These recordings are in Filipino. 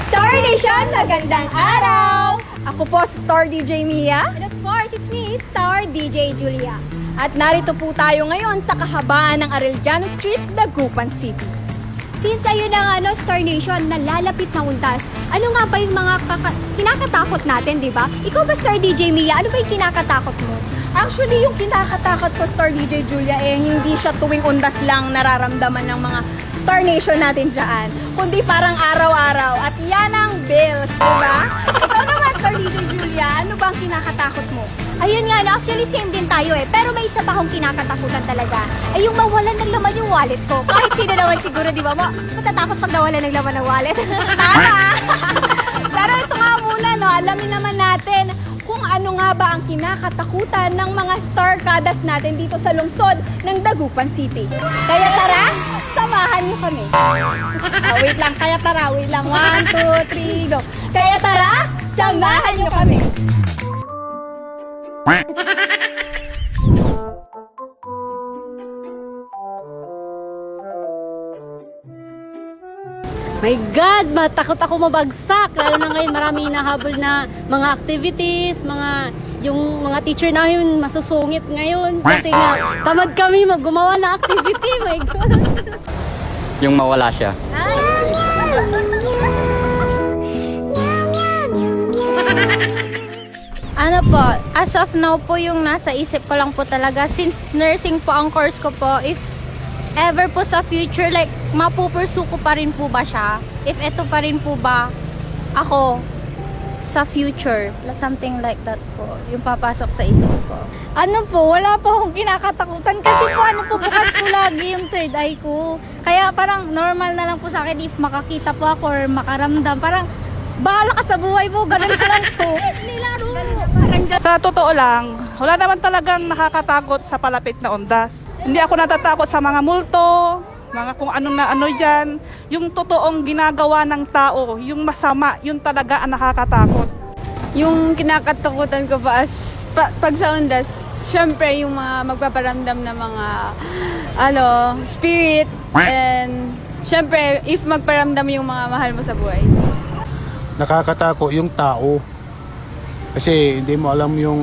Star Nation, magandang araw! Ako po si Star DJ Mia. And of course, it's me, Star DJ Julia. At narito po tayo ngayon sa kahabaan ng Arellano Street, Dagupan City. Since ayun ang Star Nation, nalalapit na undas, ano nga ba yung mga kinakatakot natin, di ba? Ikaw ba, Star DJ Mia, ano ba yung kinakatakot mo? Actually, yung kinakatakot ko, Star DJ Julia, hindi siya tuwing undas lang nararamdaman ng mga Star Nation natin dyan, kundi parang araw-araw. At yan ang bills, di ba? Ikaw naman, Star DJ Julia, ano ba ang kinakatakot mo? Ayun nga, actually same din tayo Pero may isa pa akong kinakatakutan talaga. Ay yung mawalan ng laman yung wallet ko. Kahit sino naman siguro, di ba? Matatakot pag nawalan ng laman ng wallet. Tama! Pero ito nga muna, alamin naman natin kung ano nga ba ang kinakatakutan ng mga star kadas natin dito sa lungsod ng Dagupan City. Kaya tara, samahan niyo kami. Wait lang, wait lang. 1, 2, 3, go. Kaya tara, samahan niyo kami. My God, matakot ako mabagsak. Lalo na ngayon, marami hinahabol na mga activities, yung mga teacher namin masusungit ngayon. Kasi nga, tamad kami gumawa ng activity. My God. Yung mawala siya. Ano po, as of now po yung nasa isip ko lang po talaga, since nursing po ang course ko po, if ever po sa future, like mapupursu ko pa rin po ba siya? If eto pa rin po ba ako sa future? Something like that po, yung papasok sa isip ko. Ano po, wala po akong kinakatakutan kasi po bukas po lagi yung third eye ko. Kaya parang normal na lang po sa akin if makakita po ako or makaramdam. Parang bahala ka sa buhay mo, ganun ka lang po. Nilaro. Sa totoo lang, wala naman talagang nakakatakot sa palapit na undas. Hindi ako natatakot sa mga multo, mga kung ano na ano dyan. Yung totoong ginagawa ng tao, yung masama, yun talaga ang nakakatakot. Yung kinakatakutan ko pa pag sa undas, syempre yung mga magpaparamdam na mga spirit, and syempre if magparamdam yung mga mahal mo sa buhay. Nakakatakot yung tao. Kasi hindi mo alam yung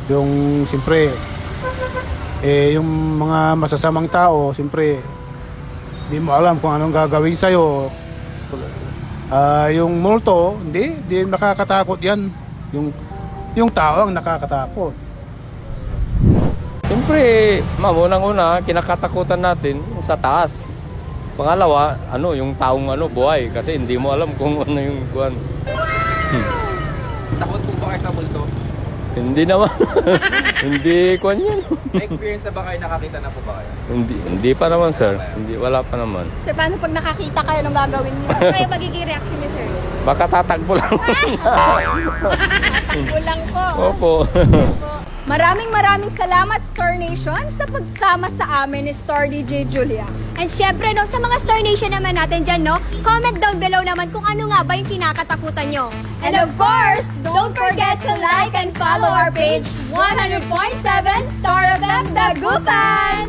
yung siyempre yung mga masasamang tao, siyempre hindi mo alam kung anong gagawin sa'yo. Yung multo, hindi nakakatakot yan. Yung tao ang nakakatakot. Siyempre, unang-una, kinakatakutan natin sa taas. Pangalawa, yung taong buhay. Kasi hindi mo alam kung ano yung kuwan. Takot po ba kayo sa multo? Hindi naman. Hindi kuwan yan. Na-experience na ba kayo? Nakakita na po ba kayo? Hindi pa naman, sir. Wala pa naman. Sir, paano pag nakakita kayo, anong gagawin niyo? Ano kaya magiging reaction niyo, sir? Baka tatakbo lang. Takbo lang po. Opo. Maraming salamat, Star Nation, sa pagsama sa amin ni Star DJ Julia. And syempre, sa mga Star Nation naman natin dyan, comment down below naman kung ano nga ba yung kinakatakutan nyo. And of course, don't forget to like and follow our page 100.7 Star FM Dagupan!